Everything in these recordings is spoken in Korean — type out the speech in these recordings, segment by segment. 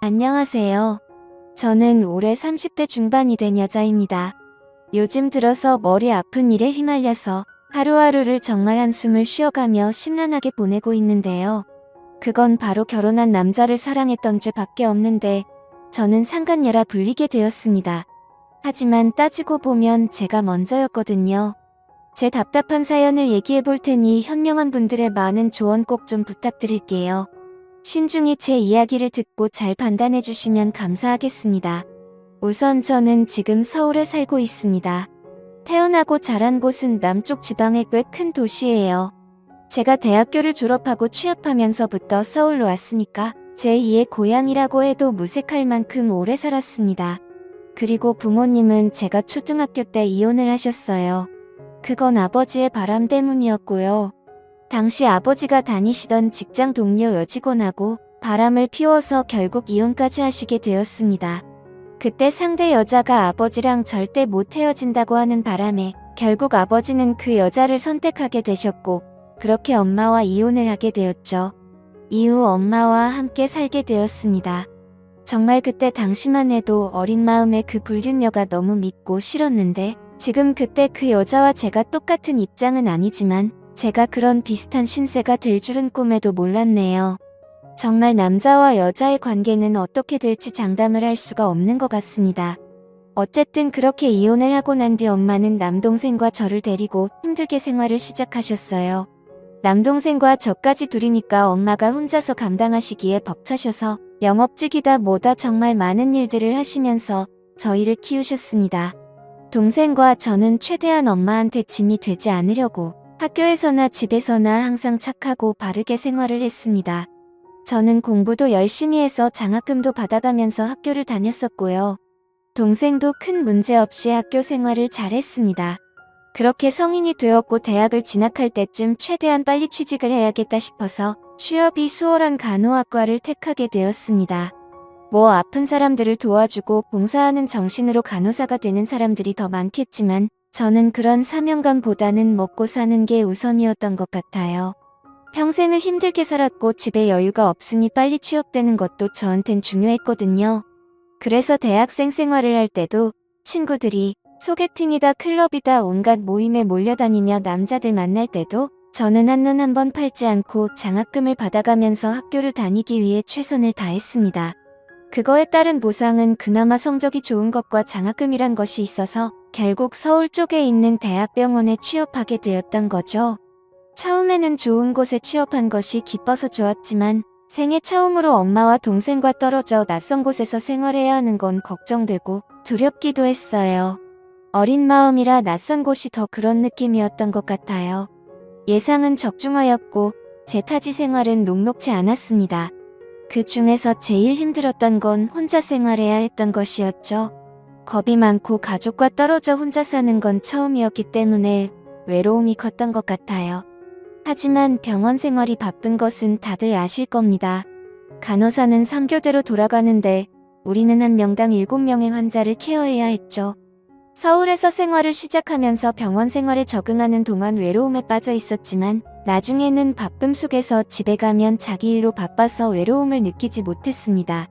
안녕하세요. 저는 올해 30대 중반이 된 여자입니다. 요즘 들어서 머리 아픈 일에 휘말려서 하루하루를 정말 한숨을 쉬어가며 심란하게 보내고 있는데요. 그건 바로 결혼한 남자를 사랑했던 죄밖에 없는데 저는 상간녀라 불리게 되었습니다. 하지만 따지고 보면 제가 먼저였거든요. 제 답답한 사연을 얘기해 볼 테니 현명한 분들의 많은 조언 꼭 좀 부탁드릴게요. 신중히 제 이야기를 듣고 잘 판단해 주시면 감사하겠습니다. 우선 저는 지금 서울에 살고 있습니다. 태어나고 자란 곳은 남쪽 지방의 꽤 큰 도시예요. 제가 대학교를 졸업하고 취업하면서부터 서울로 왔으니까 제2의 고향이라고 해도 무색할 만큼 오래 살았습니다. 그리고 부모님은 제가 초등학교 때 이혼을 하셨어요. 그건 아버지의 바람 때문이었고요. 당시 아버지가 다니시던 직장 동료 여직원하고 바람을 피워서 결국 이혼까지 하시게 되었습니다. 그때 상대 여자가 아버지랑 절대 못 헤어진다고 하는 바람에 결국 아버지는 그 여자를 선택하게 되셨고 그렇게 엄마와 이혼을 하게 되었죠. 이후 엄마와 함께 살게 되었습니다. 정말 그때 당시만 해도 어린 마음에 그 불륜녀가 너무 믿고 싫었는데 지금 그때 그 여자와 제가 똑같은 입장은 아니지만 제가 그런 비슷한 신세가 될 줄은 꿈에도 몰랐네요. 정말 남자와 여자의 관계는 어떻게 될지 장담을 할 수가 없는 것 같습니다. 어쨌든 그렇게 이혼을 하고 난 뒤 엄마는 남동생과 저를 데리고 힘들게 생활을 시작하셨어요. 남동생과 저까지 둘이니까 엄마가 혼자서 감당하시기에 벅차셔서 영업직이다 뭐다 정말 많은 일들을 하시면서 저희를 키우셨습니다. 동생과 저는 최대한 엄마한테 짐이 되지 않으려고 학교에서나 집에서나 항상 착하고 바르게 생활을 했습니다. 저는 공부도 열심히 해서 장학금도 받아가면서 학교를 다녔었고요. 동생도 큰 문제 없이 학교 생활을 잘했습니다. 그렇게 성인이 되었고 대학을 진학할 때쯤 최대한 빨리 취직을 해야겠다 싶어서 취업이 수월한 간호학과를 택하게 되었습니다. 뭐 아픈 사람들을 도와주고 봉사하는 정신으로 간호사가 되는 사람들이 더 많겠지만 저는 그런 사명감보다는 먹고 사는 게 우선이었던 것 같아요. 평생을 힘들게 살았고 집에 여유가 없으니 빨리 취업되는 것도 저한텐 중요했거든요. 그래서 대학생 생활을 할 때도 친구들이 소개팅이다 클럽이다 온갖 모임에 몰려다니며 남자들 만날 때도 저는 한눈 한번 팔지 않고 장학금을 받아가면서 학교를 다니기 위해 최선을 다했습니다. 그거에 따른 보상은 그나마 성적이 좋은 것과 장학금이란 것이 있어서 결국 서울 쪽에 있는 대학병원에 취업하게 되었던 거죠. 처음에는 좋은 곳에 취업한 것이 기뻐서 좋았지만 생애 처음으로 엄마와 동생과 떨어져 낯선 곳에서 생활해야 하는 건 걱정되고 두렵기도 했어요. 어린 마음이라 낯선 곳이 더 그런 느낌이었던 것 같아요. 예상은 적중하였고 제 타지 생활은 녹록지 않았습니다. 그 중에서 제일 힘들었던 건 혼자 생활해야 했던 것이었죠. 겁이 많고 가족과 떨어져 혼자 사는 건 처음이었기 때문에 외로움이 컸던 것 같아요. 하지만 병원 생활이 바쁜 것은 다들 아실 겁니다. 간호사는 3교대로 돌아가는데 우리는 한 명당 7명의 환자를 케어해야 했죠. 서울에서 생활을 시작하면서 병원 생활에 적응하는 동안 외로움에 빠져 있었지만 나중에는 바쁨 속에서 집에 가면 자기 일로 바빠서 외로움을 느끼지 못했습니다.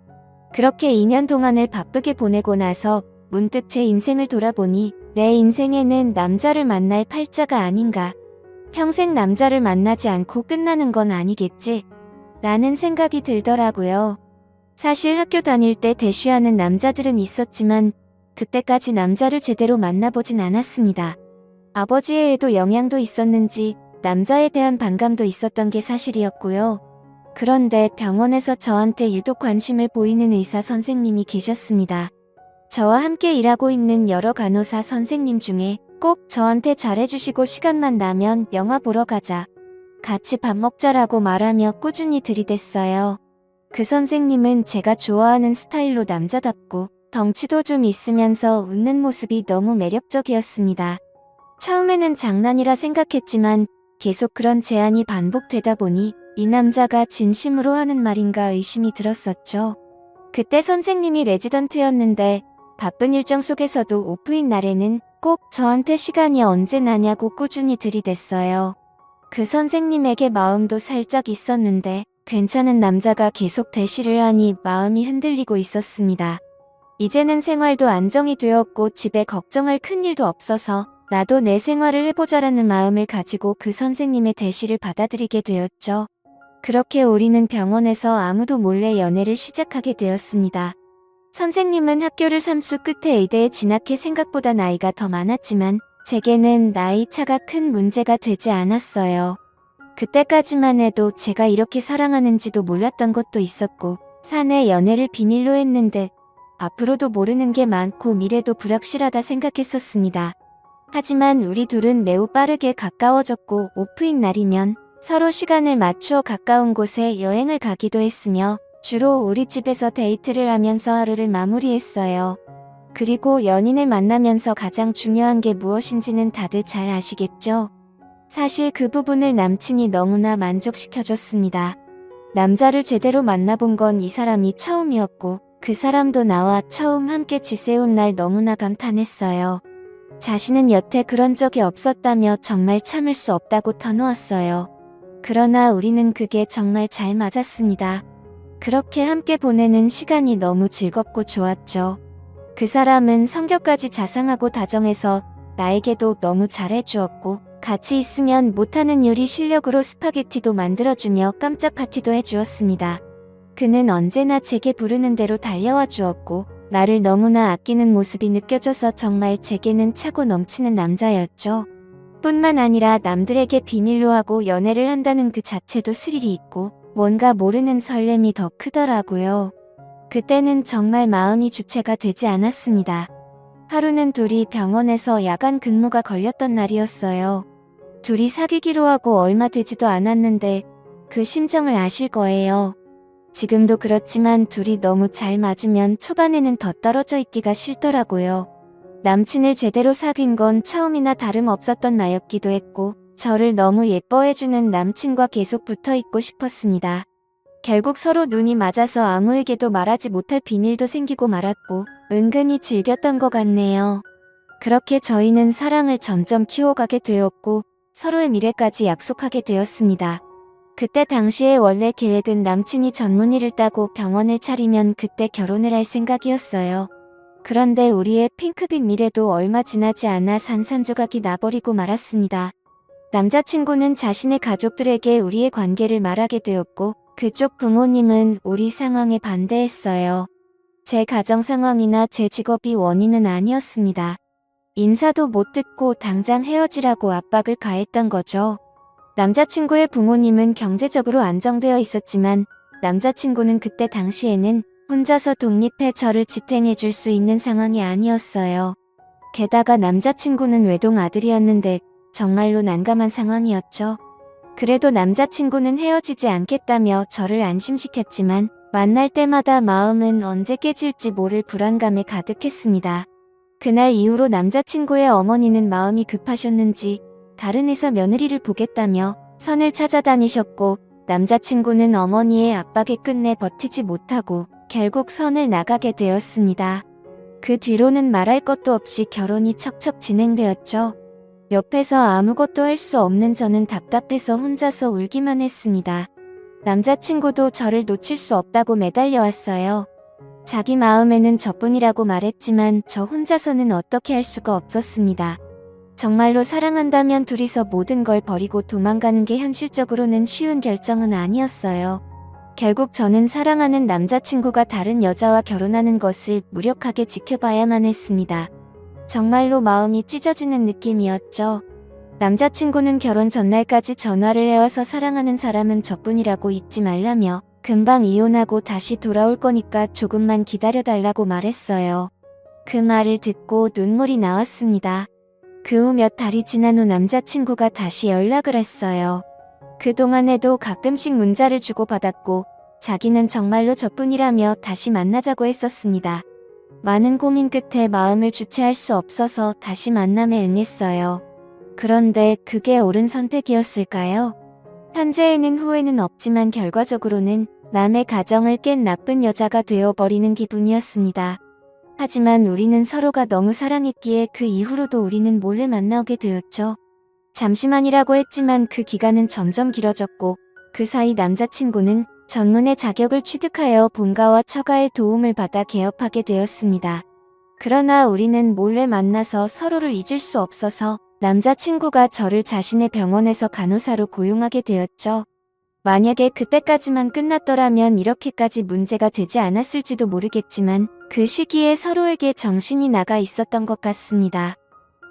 그렇게 2년 동안을 바쁘게 보내고 나서 문득 제 인생을 돌아보니 내 인생에는 남자를 만날 팔자가 아닌가. 평생 남자를 만나지 않고 끝나는 건 아니겠지? 라는 생각이 들더라고요. 사실 학교 다닐 때 대쉬하는 남자들은 있었지만 그때까지 남자를 제대로 만나보진 않았습니다. 아버지의 애도 영향도 있었는지 남자에 대한 반감도 있었던 게 사실이었고요. 그런데 병원에서 저한테 유독 관심을 보이는 의사 선생님이 계셨습니다. 저와 함께 일하고 있는 여러 간호사 선생님 중에 꼭 저한테 잘해주시고 시간만 나면 영화 보러 가자, 같이 밥 먹자라고 말하며 꾸준히 들이댔어요. 그 선생님은 제가 좋아하는 스타일로 남자답고 덩치도 좀 있으면서 웃는 모습이 너무 매력적이었습니다. 처음에는 장난이라 생각했지만 계속 그런 제안이 반복되다 보니 이 남자가 진심으로 하는 말인가 의심이 들었었죠. 그때 선생님이 레지던트였는데 바쁜 일정 속에서도 오프인 날에는 꼭 저한테 시간이 언제 나냐고 꾸준히 들이댔어요. 그 선생님에게 마음도 살짝 있었는데 괜찮은 남자가 계속 대시를 하니 마음이 흔들리고 있었습니다. 이제는 생활도 안정이 되었고 집에 걱정할 큰일도 없어서 나도 내 생활을 해보자라는 마음을 가지고 그 선생님의 대시를 받아들이게 되었죠. 그렇게 우리는 병원에서 아무도 몰래 연애를 시작하게 되었습니다. 선생님은 학교를 3수 끝에 의대에 진학해 생각보다 나이가 더 많았지만 제게는 나이 차가 큰 문제가 되지 않았어요. 그때까지만 해도 제가 이렇게 사랑하는지도 몰랐던 것도 있었고 사내 연애를 비밀로 했는데 앞으로도 모르는 게 많고 미래도 불확실하다 생각했었습니다. 하지만 우리 둘은 매우 빠르게 가까워졌고 오프닝 날이면 서로 시간을 맞추어 가까운 곳에 여행을 가기도 했으며 주로 우리 집에서 데이트를 하면서 하루를 마무리했어요. 그리고 연인을 만나면서 가장 중요한 게 무엇인지는 다들 잘 아시겠죠? 사실 그 부분을 남친이 너무나 만족시켜줬습니다. 남자를 제대로 만나본 건 이 사람이 처음이었고 그 사람도 나와 처음 함께 지새운 날 너무나 감탄했어요. 자신은 여태 그런 적이 없었다며 정말 참을 수 없다고 터놓았어요. 그러나 우리는 그게 정말 잘 맞았습니다. 그렇게 함께 보내는 시간이 너무 즐겁고 좋았죠. 그 사람은 성격까지 자상하고 다정해서 나에게도 너무 잘해주었고 같이 있으면 못하는 요리 실력으로 스파게티도 만들어주며 깜짝 파티도 해주었습니다. 그는 언제나 제게 부르는 대로 달려와 주었고 나를 너무나 아끼는 모습이 느껴져서 정말 제게는 차고 넘치는 남자였죠. 뿐만 아니라 남들에게 비밀로 하고 연애를 한다는 그 자체도 스릴이 있고 뭔가 모르는 설렘이 더 크더라고요. 그때는 정말 마음이 주체가 되지 않았습니다. 하루는 둘이 병원에서 야간 근무가 걸렸던 날이었어요. 둘이 사귀기로 하고 얼마 되지도 않았는데 그 심정을 아실 거예요. 지금도 그렇지만 둘이 너무 잘 맞으면 초반에는 더 떨어져 있기가 싫더라고요. 남친을 제대로 사귄 건 처음이나 다름없었던 나였기도 했고 저를 너무 예뻐해주는 남친과 계속 붙어있고 싶었습니다. 결국 서로 눈이 맞아서 아무에게도 말하지 못할 비밀도 생기고 말았고 은근히 즐겼던 것 같네요. 그렇게 저희는 사랑을 점점 키워가게 되었고 서로의 미래까지 약속하게 되었습니다. 그때 당시에 원래 계획은 남친이 전문의를 따고 병원을 차리면 그때 결혼을 할 생각이었어요. 그런데 우리의 핑크빛 미래도 얼마 지나지 않아 산산조각이 나버리고 말았습니다. 남자친구는 자신의 가족들에게 우리의 관계를 말하게 되었고 그쪽 부모님은 우리 상황에 반대했어요. 제 가정 상황이나 제 직업이 원인은 아니었습니다. 인사도 못 듣고 당장 헤어지라고 압박을 가했던 거죠. 남자친구의 부모님은 경제적으로 안정되어 있었지만 남자친구는 그때 당시에는 혼자서 독립해 저를 지탱해 줄 수 있는 상황이 아니었어요. 게다가 남자친구는 외동 아들이었는데 정말로 난감한 상황이었죠. 그래도 남자친구는 헤어지지 않겠다며 저를 안심시켰지만 만날 때마다 마음은 언제 깨질지 모를 불안감에 가득했습니다. 그날 이후로 남자친구의 어머니는 마음이 급하셨는지 다른 회사 며느리를 보겠다며 선을 찾아다니셨고 남자친구는 어머니의 압박에 끝내 버티지 못하고 결국 선을 나가게 되었습니다. 그 뒤로는 말할 것도 없이 결혼이 척척 진행되었죠. 옆에서 아무것도 할 수 없는 저는 답답해서 혼자서 울기만 했습니다. 남자친구도 저를 놓칠 수 없다고 매달려왔어요. 자기 마음에는 저뿐이라고 말했지만 저 혼자서는 어떻게 할 수가 없었습니다. 정말로 사랑한다면 둘이서 모든 걸 버리고 도망가는 게 현실적으로는 쉬운 결정은 아니었어요. 결국 저는 사랑하는 남자친구가 다른 여자와 결혼하는 것을 무력하게 지켜봐야만 했습니다. 정말로 마음이 찢어지는 느낌이었죠. 남자친구는 결혼 전날까지 전화를 해와서 사랑하는 사람은 저뿐이라고 잊지 말라며 금방 이혼하고 다시 돌아올 거니까 조금만 기다려달라고 말했어요. 그 말을 듣고 눈물이 나왔습니다. 그 후 몇 달이 지난 후 남자친구가 다시 연락을 했어요. 그동안에도 가끔씩 문자를 주고받았고 자기는 정말로 저뿐이라며 다시 만나자고 했었습니다. 많은 고민 끝에 마음을 주체할 수 없어서 다시 만남에 응했어요. 그런데 그게 옳은 선택이었을까요? 현재에는 후회는 없지만 결과적으로는 남의 가정을 깬 나쁜 여자가 되어버리는 기분이었습니다. 하지만 우리는 서로가 너무 사랑했기에 그 이후로도 우리는 몰래 만나게 되었죠. 잠시만이라고 했지만 그 기간은 점점 길어졌고 그 사이 남자친구는 전문의 자격을 취득하여 본가와 처가의 도움을 받아 개업하게 되었습니다. 그러나 우리는 몰래 만나서 서로를 잊을 수 없어서 남자친구가 저를 자신의 병원에서 간호사로 고용하게 되었죠. 만약에 그때까지만 끝났더라면 이렇게까지 문제가 되지 않았을지도 모르겠지만 그 시기에 서로에게 정신이 나가 있었던 것 같습니다.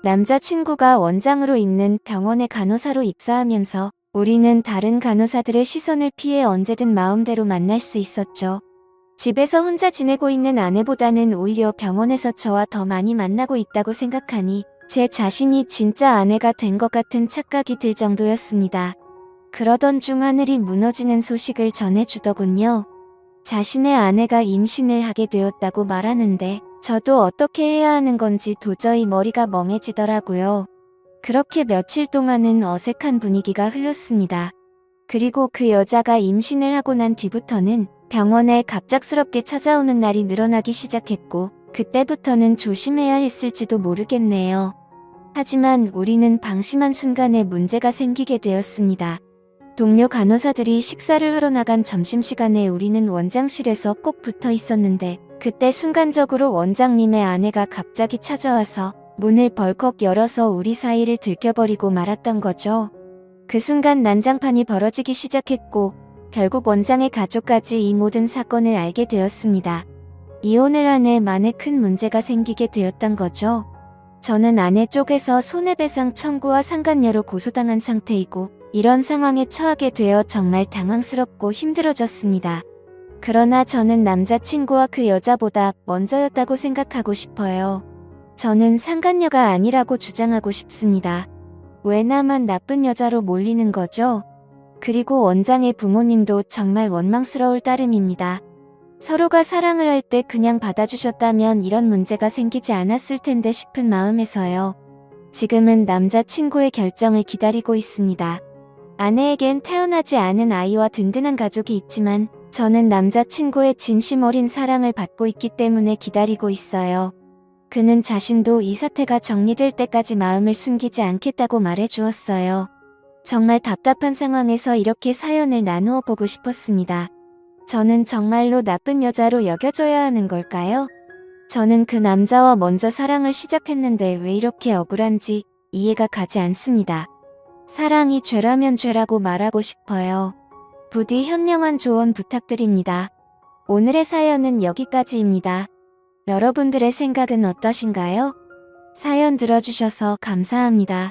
남자친구가 원장으로 있는 병원의 간호사로 입사하면서 우리는 다른 간호사들의 시선을 피해 언제든 마음대로 만날 수 있었죠. 집에서 혼자 지내고 있는 아내보다는 오히려 병원에서 저와 더 많이 만나고 있다고 생각하니 제 자신이 진짜 아내가 된 것 같은 착각이 들 정도였습니다. 그러던 중 하늘이 무너지는 소식을 전해주더군요. 자신의 아내가 임신을 하게 되었다고 말하는데 저도 어떻게 해야 하는 건지 도저히 머리가 멍해지더라고요. 그렇게 며칠 동안은 어색한 분위기가 흘렀습니다. 그리고 그 여자가 임신을 하고 난 뒤부터는 병원에 갑작스럽게 찾아오는 날이 늘어나기 시작했고 그때부터는 조심해야 했을지도 모르겠네요. 하지만 우리는 방심한 순간에 문제가 생기게 되었습니다. 동료 간호사들이 식사를 하러 나간 점심시간에 우리는 원장실에서 꼭 붙어 있었는데 그때 순간적으로 원장님의 아내가 갑자기 찾아와서 문을 벌컥 열어서 우리 사이를 들켜버리고 말았던 거죠. 그 순간 난장판이 벌어지기 시작했고 결국 원장의 가족까지 이 모든 사건을 알게 되었습니다. 이혼을 한 해 만에 큰 문제가 생기게 되었던 거죠. 저는 아내 쪽에서 손해배상 청구와 상간녀로 고소당한 상태이고 이런 상황에 처하게 되어 정말 당황스럽고 힘들어졌습니다. 그러나 저는 남자친구와 그 여자보다 먼저였다고 생각하고 싶어요. 저는 상간녀가 아니라고 주장하고 싶습니다. 왜 나만 나쁜 여자로 몰리는 거죠? 그리고 원장의 부모님도 정말 원망스러울 따름입니다. 서로가 사랑을 할 때 그냥 받아주셨다면 이런 문제가 생기지 않았을 텐데 싶은 마음에서요. 지금은 남자친구의 결정을 기다리고 있습니다. 아내에겐 태어나지 않은 아이와 든든한 가족이 있지만 저는 남자친구의 진심 어린 사랑을 받고 있기 때문에 기다리고 있어요. 그는 자신도 이 사태가 정리될 때까지 마음을 숨기지 않겠다고 말해 주었어요. 정말 답답한 상황에서 이렇게 사연을 나누어 보고 싶었습니다. 저는 정말로 나쁜 여자로 여겨져야 하는 걸까요? 저는 그 남자와 먼저 사랑을 시작했는데 왜 이렇게 억울한지 이해가 가지 않습니다. 사랑이 죄라면 죄라고 말하고 싶어요. 부디 현명한 조언 부탁드립니다. 오늘의 사연은 여기까지입니다. 여러분들의 생각은 어떠신가요? 사연 들어주셔서 감사합니다.